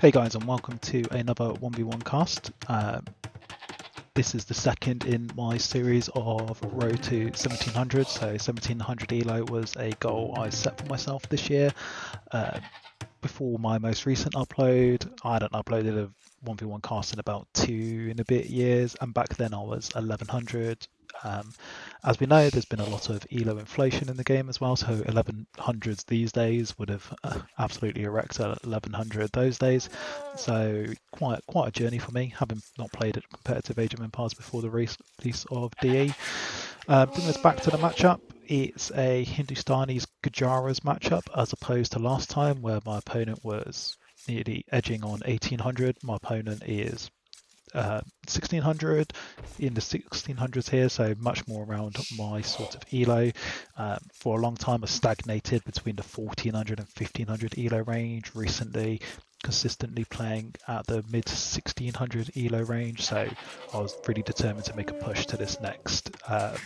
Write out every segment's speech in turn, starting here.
Hey guys, and welcome to another 1v1 cast. This is the second in my series of Road to 1700. So 1700 Elo was a goal I set for myself this year. Before my most recent upload, I hadn't uploaded a 1v1 cast in about 2 and a bit years, and back then I was 1100. As we know, there's been a lot of Elo inflation in the game as well, so 1100s these days would have absolutely erected 1100 those days. So quite a journey for me, having not played at competitive Age of Empires before the release of DE. Bringing us back to the matchup, it's a Hindustani's Gujaras matchup as opposed to last time where my opponent was nearly edging on 1800. My opponent is 1600 in the 1600s here, so much more around my sort of Elo. For a long time I stagnated between the 1400 and 1500 Elo range. Recently consistently playing at the mid 1600 Elo range, so I was really determined to make a push to this next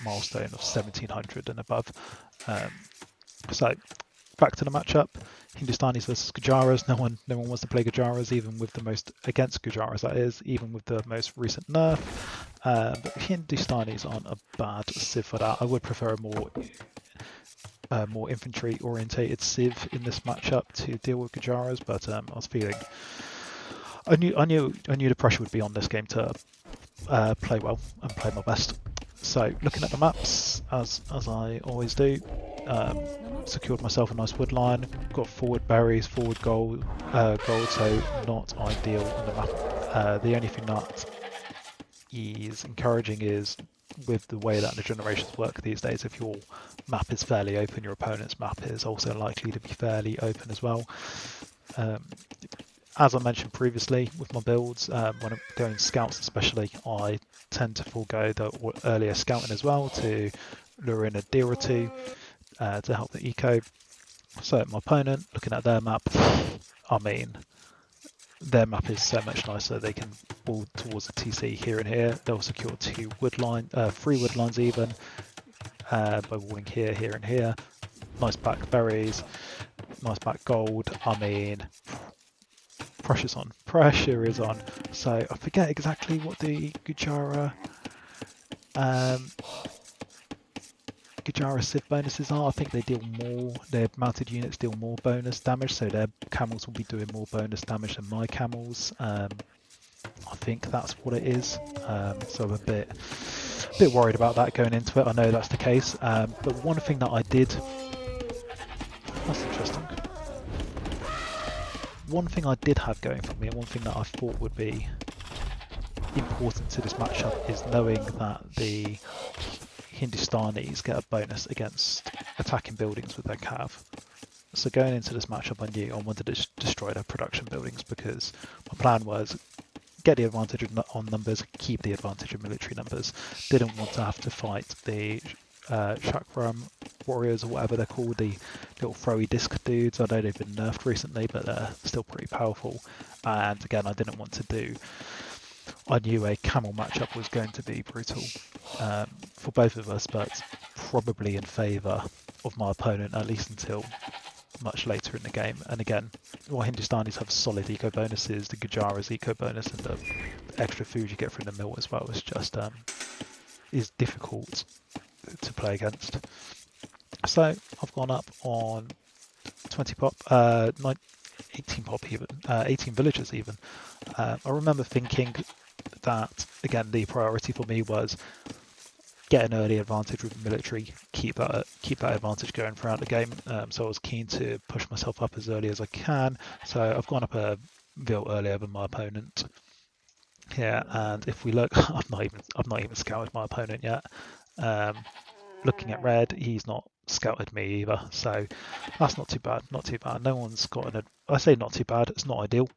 milestone of 1700 and above. So back to the matchup. Hindustanis versus Gujaras. No one wants to play Gujaras, even with the most against Gujaras, that is, even with the most recent nerf. But Hindustanis aren't a bad civ for that. I would prefer a more infantry orientated civ in this matchup to deal with Gujaras, but I was feeling I knew the pressure would be on this game to play well and play my best. So looking at the maps, as I always do, secured myself a nice wood line, got forward berries, forward gold, so not ideal on the map. The only thing that is encouraging is with the way that the generations work these days, if your map is fairly open, your opponent's map is also likely to be fairly open as well. As I mentioned previously with my builds, when I'm going scouts especially, I tend to forego the earlier scouting as well to lure in a deer or two to help the eco. So my opponent, looking at their map, I mean, their map is so much nicer. They can build towards a TC here and here. They'll secure three wood lines even by walling here, here and here. Nice back berries, nice back gold. I mean, pressure is on. So I forget exactly what the Gujara civ bonuses are. I think they deal more, their mounted units deal more bonus damage, so their camels will be doing more bonus damage than my camels. I think that's what it is. So I'm a bit worried about that going into it. I know that's the case, but one thing that I did, that's interesting. One thing I did have going for me, and one thing that I thought would be important to this matchup, is knowing that the Hindustanis get a bonus against attacking buildings with their cav. So going into this matchup, I knew I wanted to destroy their production buildings, because my plan was get the advantage on numbers, keep the advantage of military numbers. Didn't want to have to fight the Chakram warriors or whatever they're called, the little throwy disc dudes. I know they've been nerfed recently, but they're still pretty powerful. And again, I didn't want to do, I knew a camel matchup was going to be brutal for both of us, but probably in favour of my opponent, at least until much later in the game. And again, while Hindustanis have solid eco bonuses, the Gujara's eco bonus and the extra food you get from the mill as well is just is difficult to play against. So I've gone up on 20 pop, 18 pop even, 18 villagers even. I remember thinking that, again, the priority for me was get an early advantage with military, keep that advantage going throughout the game. So I was keen to push myself up as early as I can. So I've gone up a vil earlier than my opponent here, and if we look, I've not even scouted my opponent yet. Looking at red, he's not scouted me either, so that's not too bad. No one's got I say not too bad, it's not ideal,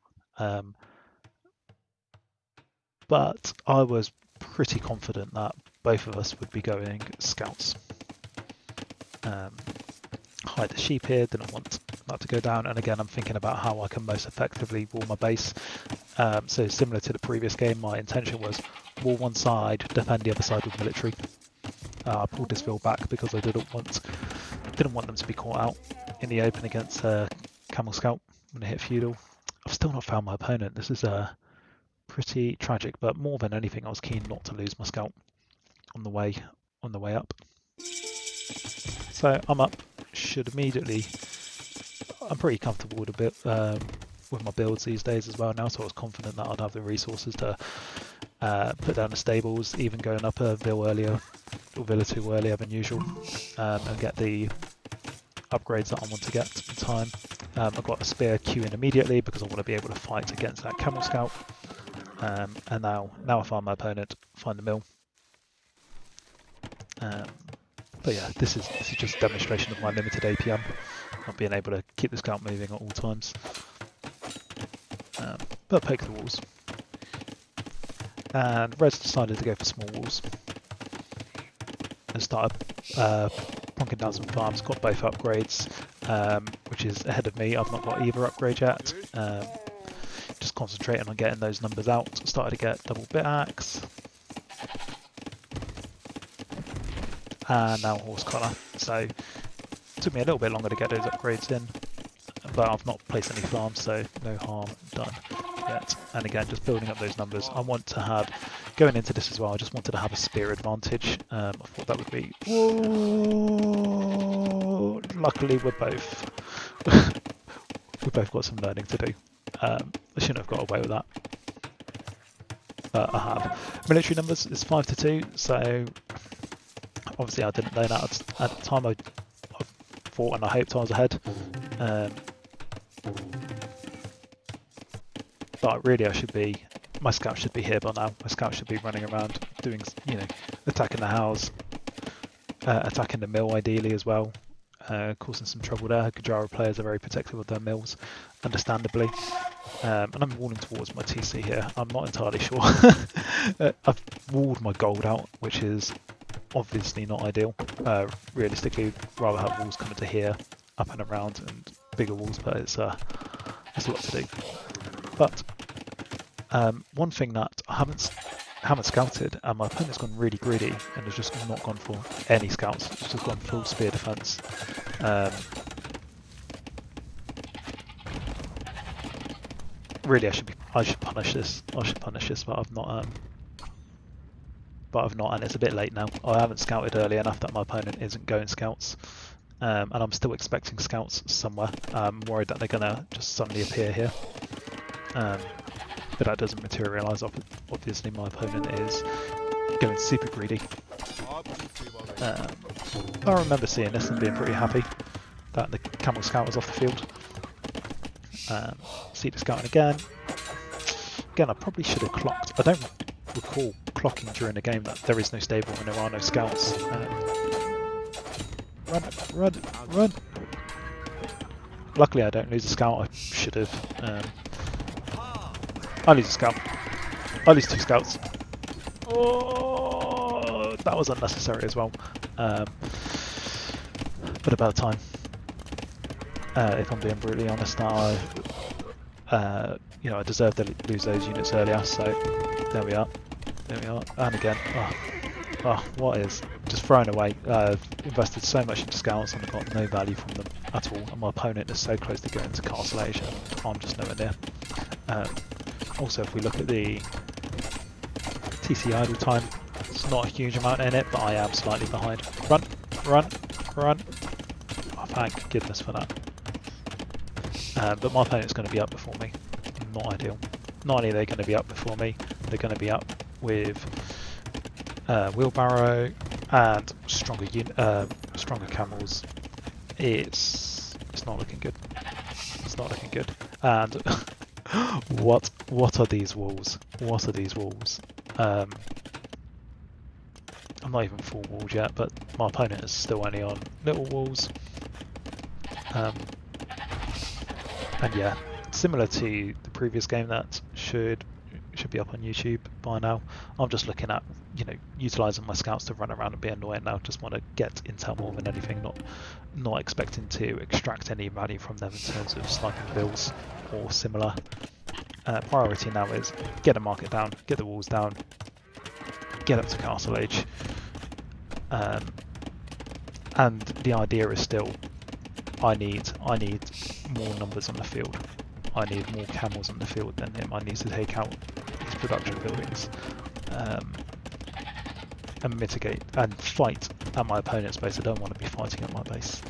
but I was pretty confident that both of us would be going scouts. Hide the sheep here, didn't want that to go down, and again I'm thinking about how I can most effectively wall my base. So similar to the previous game, my intention was wall one side, defend the other side with military. I pulled this field back because I didn't want them to be caught out in the open against Camel Scout when they hit feudal. I've still not found my opponent. This is pretty tragic, but more than anything, I was keen not to lose my scout on the way up. So I'm up. Should immediately. I'm pretty comfortable with a bit with my builds these days as well now, so I was confident that I'd have the resources to put down the stables, even going up a villa earlier, or villa 2 earlier than usual, and get the upgrades that I want to get in time. I've got a spear queuing immediately because I want to be able to fight against that camel scout. And now I find my opponent, find the mill. But yeah, this is just a demonstration of my limited APM, not being able to keep the scout moving at all times. But poke the walls. And Red's decided to go for small walls. And started plonking down some farms, got both upgrades, which is ahead of me. I've not got either upgrade yet. Just concentrating on getting those numbers out. Started to get double bit axe. And now horse collar. So it took me a little bit longer to get those upgrades in, but I've not placed any farms, so no harm done yet. And again, just building up those numbers. I want to have, going into this as well, I just wanted to have a spear advantage. I thought that would be, whoa, luckily we've both got some learning to do. I shouldn't have got away with that. But I have. Military numbers is 5 to 2, so obviously I didn't know that at the time. I thought and I hoped I was ahead. But really I should be, my scout should be here by now. My scout should be running around doing, attacking the house, attacking the mill ideally as well, causing some trouble there. Gajara players are very protective of their mills, understandably. And I'm walling towards my TC here. I'm not entirely sure. I've walled my gold out, which is obviously not ideal. Realistically, rather have walls coming to here, up and around, and bigger walls, but it's a lot to do. But one thing that I haven't scouted, and my opponent's gone really greedy and has just not gone for any scouts. It's just gone full spear defense. Really, I should punish this. I should punish this, but I've not. And it's a bit late now. I haven't scouted early enough that my opponent isn't going scouts, and I'm still expecting scouts somewhere. I'm worried that they're gonna just suddenly appear here, but that doesn't materialise. Obviously, my opponent is going super greedy. I remember seeing this and being pretty happy that the camel scout was off the field. See the scouting again. Again, I probably should have clocked. I don't recall clocking during the game that there is no stable and there are no scouts. Run! Luckily I don't lose a scout. I should have. I lose a scout. I lose 2 scouts. Oh, that was unnecessary as well. But about time. If I'm being brutally honest, I deserved to lose those units earlier. So there we are. And again, what is just thrown away. I've invested so much into scouts and I've got no value from them at all. And my opponent is so close to going to castle age, and I'm just nowhere near. Also, if we look at the TC idle time, it's not a huge amount in it, but I am slightly behind. Run! Oh, thank goodness for that. But my opponent's going to be up before me. Not ideal. Not only are they going to be up before me, they're going to be up with wheelbarrow and stronger camels. It's not looking good. It's not looking good. And what are these walls? What are these walls? I'm not even full walled yet, but my opponent is still only on little walls. And yeah, similar to the previous game that should be up on YouTube by now. I'm just looking at, utilising my scouts to run around and be annoying now. Just want to get intel more than anything, not expecting to extract any value from them in terms of sniping bills or similar. Priority now is get the market down, get the walls down, get up to castle age. And the idea is still, I need more numbers on the field. I need more camels on the field than him. I need to take out his production buildings and mitigate and fight at my opponent's base. I don't want to be fighting at my base.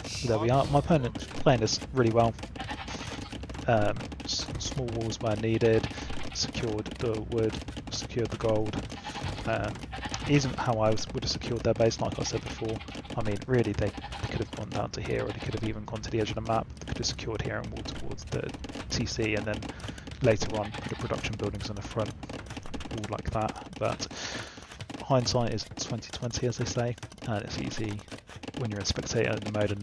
So there we are. My opponent's playing this really well. Small walls where needed, secured the wood, secured the gold. Isn't how I would have secured their base, like I said before. I mean, really, they could have gone down to here, or they could have even gone to the edge of the map. They could have secured here and walked towards the TC, and then later on put the production buildings on the front, all like that. But hindsight is 2020, as they say, and it's easy when you're in spectator mode and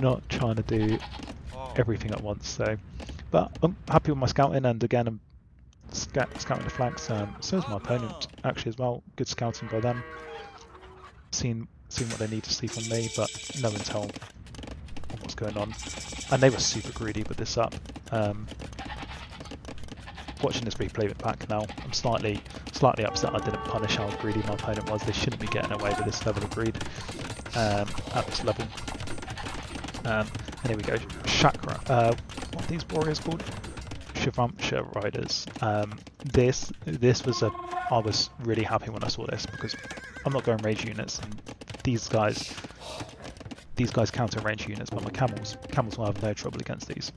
not trying to do everything at once. So, but I'm happy with my scouting, and again, I'm scouting the flanks. So is my opponent actually as well. Good scouting by them. Seen what they need to see from me, but no intel on what's going on. And they were super greedy with this up. Watching this replay back now, I'm slightly upset I didn't punish how greedy my opponent was. They shouldn't be getting away with this level of greed at this level. And here we go. Chakra. What are these warriors called? Shivamsha riders. This was I was really happy when I saw this, because I'm not going range units, and these guys counter range units, but my camels will have no trouble against these.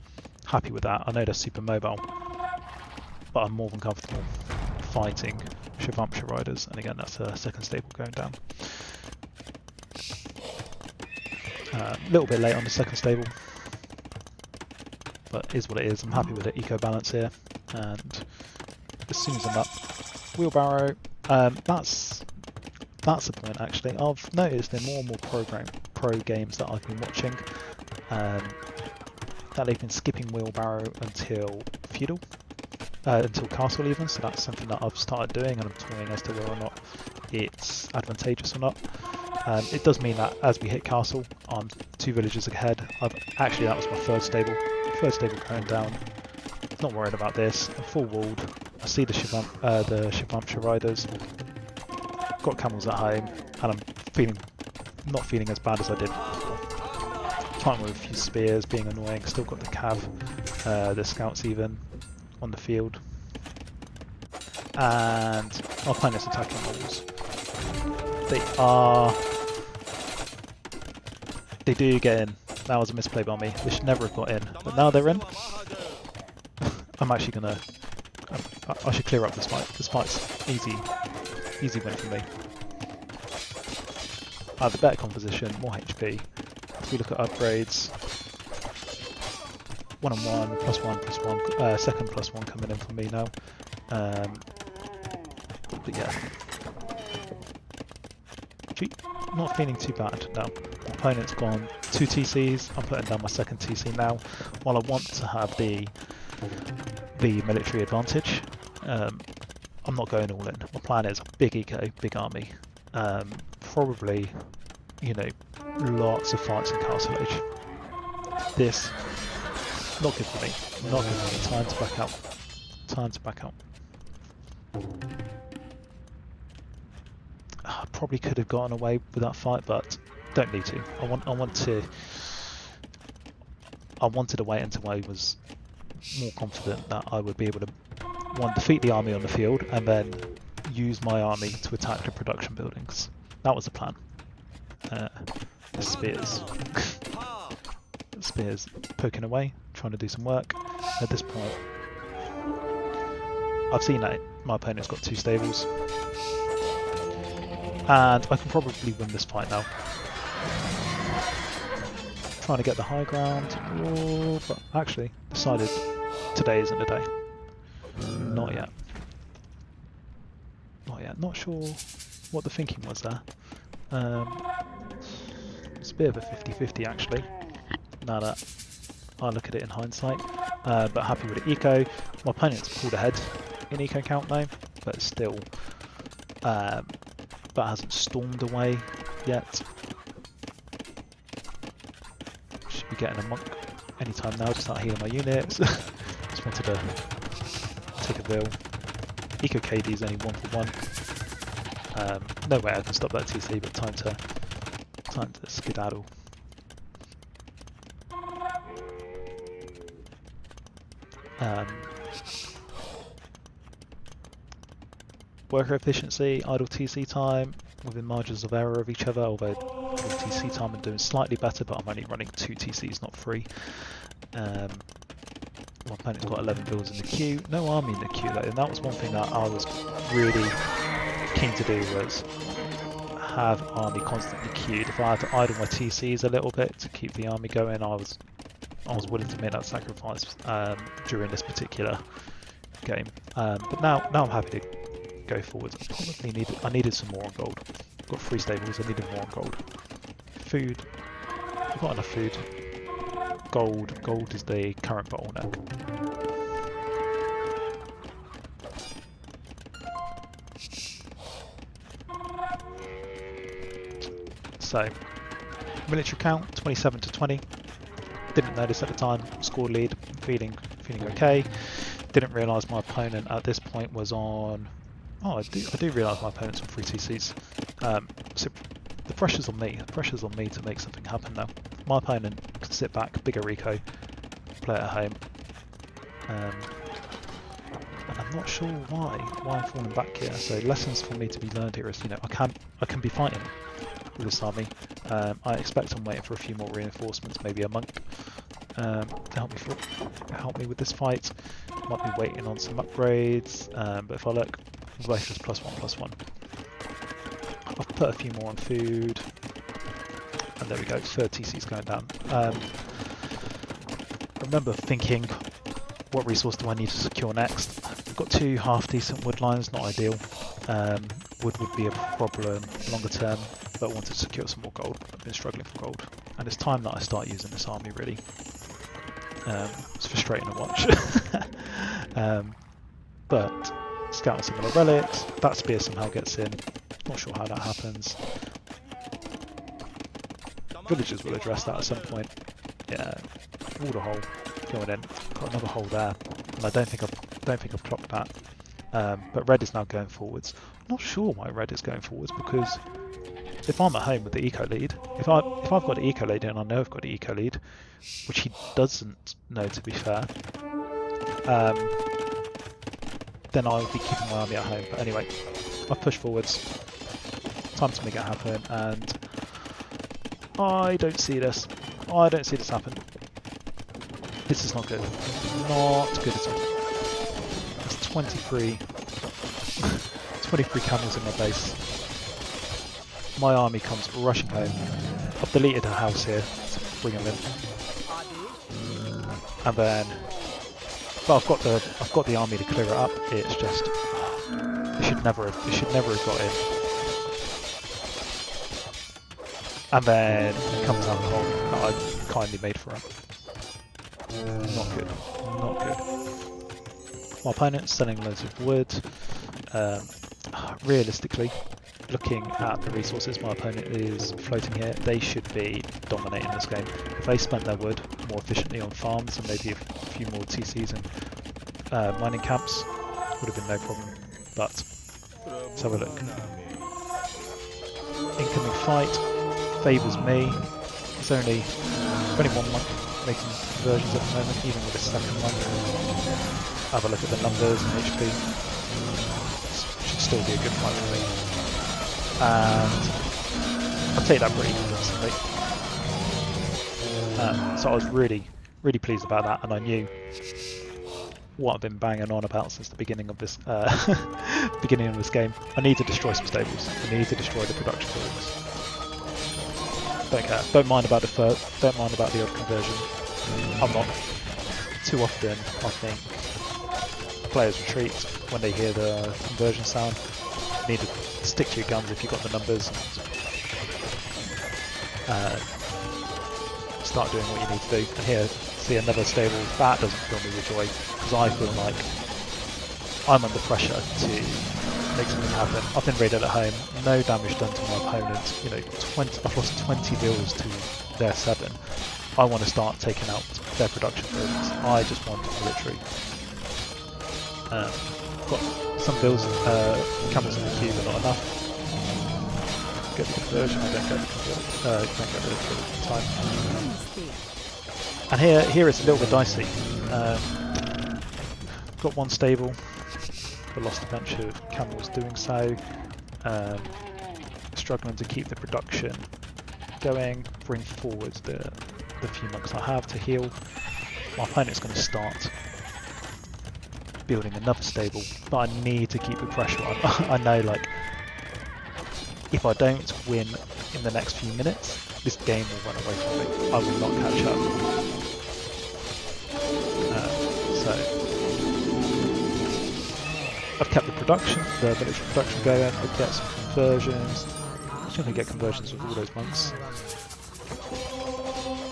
Happy with that. I know they're super mobile, but I'm more than comfortable fighting Shivamsha riders, and again that's a second stable going down. A little bit late on the second stable, but is what it is. I'm happy with the eco balance here, and as soon as I'm up, wheelbarrow. That's the point actually. I've noticed in more and more pro games that I've been watching that they've been skipping wheelbarrow until feudal, until castle even. So that's something that I've started doing, and I'm toying as to whether or not it's advantageous or not. It does mean that as we hit castle, I'm 2 villages ahead. That was my third stable going down. Not worried about this. I'm full walled. I see the Shivamsha riders. Got camels at home, and I'm not feeling as bad as I did before. Fighting with a few spears, being annoying. Still got the cav, the scouts even on the field, and our opponent's attacking walls. They do get in. That was a misplay by me. They should never have got in, but now they're in. I'm actually gonna. I should clear up this fight. This fight's easy win for me. I have a better composition, more HP. If we look at upgrades, 1-on-1, +1/+1, second +1 coming in for me now. But yeah, not feeling too bad now. My opponent's gone 2 TCs. I'm putting down my second TC now. While I want to have the military advantage, I'm not going all in. My plan is big eco, big army. Probably, lots of fights in Castle Age. This, not good for me. Not good for me. Time to back out. I probably could have gotten away with that fight, but don't need to. I wanted to wait until I was more confident that I would be able to defeat the army on the field, and then use my army to attack the production buildings. That was the plan. The spears poking away, trying to do some work. At this point, I've seen that my opponent's got 2 stables, and I can probably win this fight now. Trying to get the high ground, but actually decided today isn't the day. Not yet. Not sure what the thinking was there. It's a bit of a 50-50 actually, now that I look at it in hindsight. But happy with the eco. My opponent's pulled ahead in eco count though, but still, but hasn't stormed away yet. Should be getting a monk anytime now to start healing my units. Just wanted to take a bill. Eco KD is only 1-for-1. No way I can stop that TC, but time to skedaddle. Worker efficiency, idle TC time, within margins of error of each other, although idle TC time I'm doing slightly better, but I'm only running 2 TCs, not 3. My opponent's got 11 builds in the queue, no army in the queue though, and that was one thing that I was really keen to do, was have army constantly queued. If I had to idle my TCs a little bit to keep the army going, I was willing to make that sacrifice during this particular game. But now I'm happy to go forwards. I needed some more on gold. I've got 3 stables, I needed more on gold. Food, I've got enough food. Gold is the current bottleneck. So, military count 27 to 20. Didn't notice at the time. Scored lead, feeling okay. Didn't realise my opponent at this point was on. Oh, I do realise my opponent's on 3 TCs. So the pressure's on me. The pressure's on me to make something happen now. My opponent can sit back, bigger eco, play it at home. And I'm not sure why I'm falling back here. So lessons for me to be learned here is, I can be fighting with this army. I expect I'm waiting for a few more reinforcements, maybe a monk, to help me with this fight. Might be waiting on some upgrades, but if I look, both is +1/+1. I've put a few more on food, and there we go. 3rd TC's going down. I remember thinking, what resource do I need to secure next? I've got 2 half-decent wood lines, not ideal. Wood would be a problem longer term, but I wanted to secure some more gold. I've been struggling for gold, and it's time that I start using this army really. It's frustrating to watch. But scouting similar relics, that spear somehow gets in. Not sure how that happens. Villagers will address that at some point. Yeah, water hole going in. Got another hole there, and I don't think I've clocked that. But red is now going forwards. I'm not sure why red is going forwards, because if I'm at home with the eco lead, if I've got the eco lead and I know I've got the eco lead, which he doesn't know to be fair, then I'll be keeping my army at home. But anyway, I've pushed forwards. Time to make it happen, and I don't see this. I don't see this happen. This is not good. Not good at all. There's 23 camels in my base. My army comes rushing home. I've deleted a house here to bring them in, and then, but I've got the army to clear it up. It's just it should never have got in. And then it comes down the hole that I kindly made for him. Not good. Not good. My opponent's selling loads of wood. Realistically, looking at the resources my opponent is floating here, they should be dominating this game. If they spent their wood more efficiently on farms and maybe a few more TCs and mining camps, would have been no problem. But let's have a look. Incoming fight favours me. It's only 1 monk making conversions at the moment, even with a 2nd monk. Have a look at the numbers and HP. Should still be a good fight for me. And I'll take that pretty convincingly. So I was really pleased about that, and I knew what I've been banging on about since the beginning of this game. I need to destroy some stables. I need to destroy the production buildings. Don't care. Don't mind about the odd conversion. I'm not. Too often, I think players retreat when they hear the conversion sound. You need to stick to your guns if you've got the numbers, and start doing what you need to do. And here, see another stable. That doesn't fill me with joy, because I feel like I'm under pressure to make something happen. I've been raided at home, no damage done to my opponent. I've lost 20 bills to their 7. I want to start taking out their production buildings. I just want military. Got some bills, camels in the queue, but not enough. Get the conversion. I don't get the conversion. Time. And here it's a little bit dicey. got one stable, but lost a bunch of camels doing so. Struggling to keep the production going, bring forward the few monks I have to heal. My opponent's going to start building another stable, but I need to keep the pressure on. I know, like, if I don't win in the next few minutes, this game will run away from me. I will not catch up. So I've kept the military production going. I've got some conversions. I'm just going to get conversions with all those monks.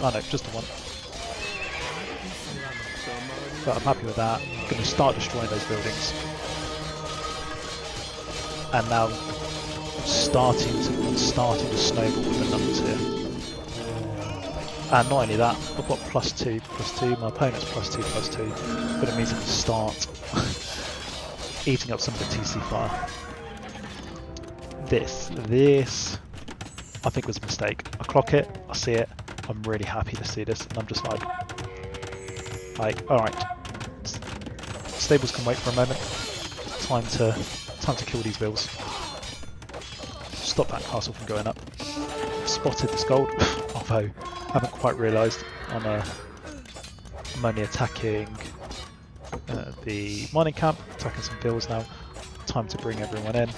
Oh no, just the one. But I'm happy with that. I'm going to start destroying those buildings. And now I'm starting to snowball with the numbers here. And not only that, I've got +2/+2. My opponent's +2/+2, but it means I can start eating up some of the TC fire. This I think was a mistake. I clock it, I see it, I'm really happy to see this, and I'm just like, alright, stables can wait for a moment. Time to kill these bills. Stop that castle from going up. Spotted this gold, although I haven't quite realised. I'm only attacking the mining camp, attacking some bills now. Time to bring everyone in.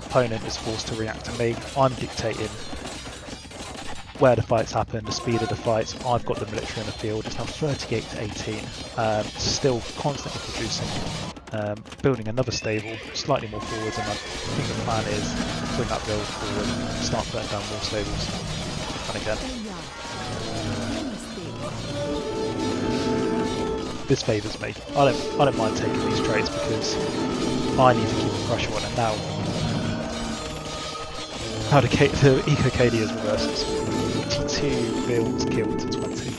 Opponent is forced to react to me. I'm dictating where the fights happen, the speed of the fights. I've got the military in the field. It's now 38 to 18. Still constantly producing. Building another stable, slightly more forwards, and I think the plan is to bring that build forward and start putting down more stables. And again, this favours me. I don't mind taking these trades because I need to keep the pressure on, and now the eco-KD is reversed. 22 builds killed to 20.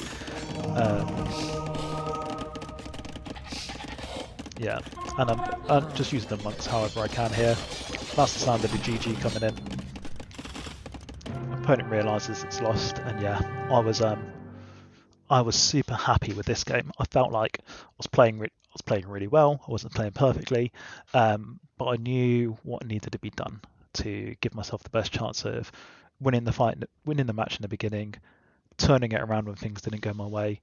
Yeah, and I'm just using the monks however I can here. That's the sound of the GG coming in. Opponent realises it's lost, and yeah, I was super happy with this game. I felt like I was playing really well. I wasn't playing perfectly, but I knew what needed to be done to give myself the best chance of winning the match in the beginning, turning it around when things didn't go my way,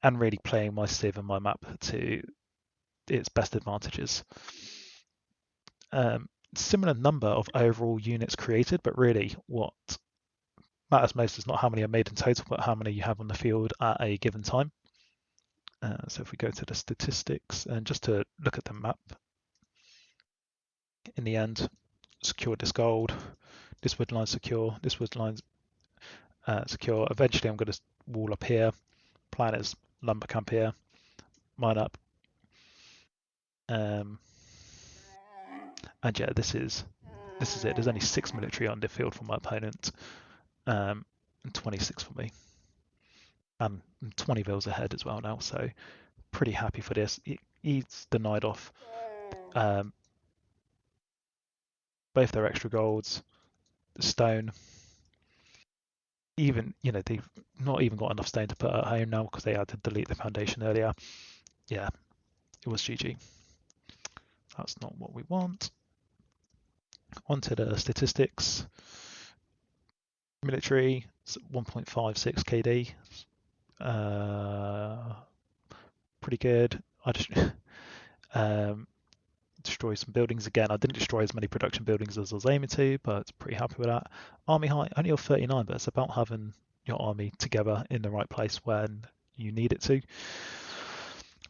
and really playing my civ and my map to its best advantages. Similar number of overall units created, but really what matters most is not how many are made in total, but how many you have on the field at a given time. So if we go to the statistics and just to look at the map, in the end, secured this gold, this wood line secure, this wood line's secure. Eventually I'm going to wall up here, plan is lumber camp here, mine up. And yeah, this is it. There's only 6 military on the field for my opponent, and 26 for me. I'm 20 vills ahead as well now, so pretty happy for this. He's denied off both their extra golds, the stone. Even, they've not even got enough stone to put at home now because they had to delete the foundation earlier. Yeah, it was GG. That's not what we want. Onto the statistics. Military, 1.56 KD. Pretty good. I just destroy some buildings again. I didn't destroy as many production buildings as I was aiming to, but pretty happy with that. Army height, only of 39, but it's about having your army together in the right place when you need it to.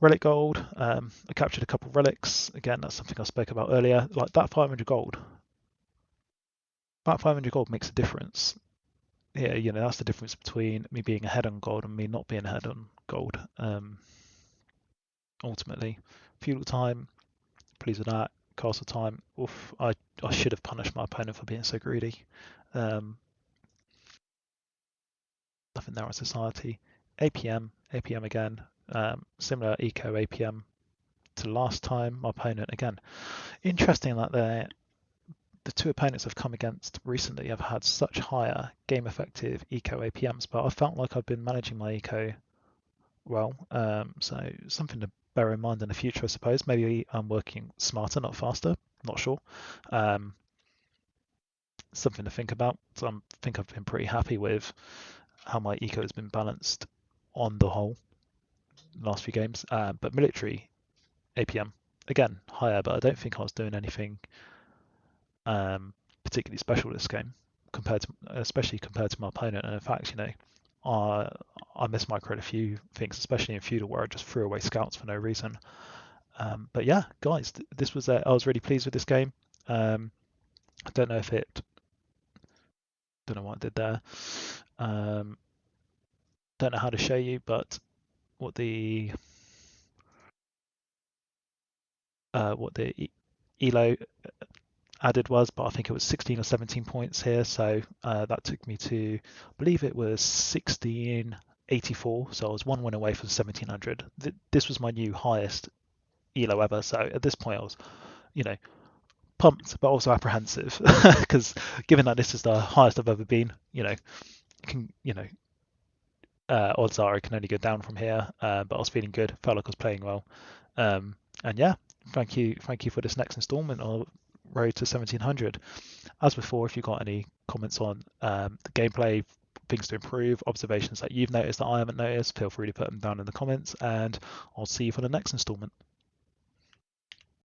Relic gold, I captured a couple of relics. Again, that's something I spoke about earlier. Like that 500 gold. That 500 gold makes a difference. Yeah, that's the difference between me being ahead on gold and me not being ahead on gold. Ultimately, feudal time, pleased with that. Castle time, oof, I should have punished my opponent for being so greedy. Nothing there on society. APM again, similar eco APM to last time. My opponent again. Interesting that the two opponents I've come against recently have had such higher game effective eco APMs, but I felt like I've been managing my eco well. So something to bear in mind in the future, I suppose. Maybe I'm working smarter, not faster. Not sure. Um, Something to think about. So I think I've been pretty happy with how my eco has been balanced on the whole last few games. But military APM again higher, but I don't think I was doing anything particularly special this game especially compared to my opponent. And in fact, I mismicroed a few things, especially in feudal where I just threw away scouts for no reason. But yeah, guys, this was I was really pleased with this game. I don't know if it don't know what I did there. Um, don't know how to show you, but what the elo added was, but I think it was 16 or 17 points here. So that took me to, I believe it was 1684. So I was one win away from 1700. This was my new highest elo ever. So at this point, I was, you know, pumped, but also apprehensive because given that this is the highest I've ever been, odds are I can only go down from here. But I was feeling good, felt like I was playing well, and yeah, thank you for this next instalment of Road to 1700. As before, if you've got any comments on the gameplay, things to improve, observations that you've noticed that I haven't noticed, feel free to put them down in the comments, and I'll see you for the next instalment.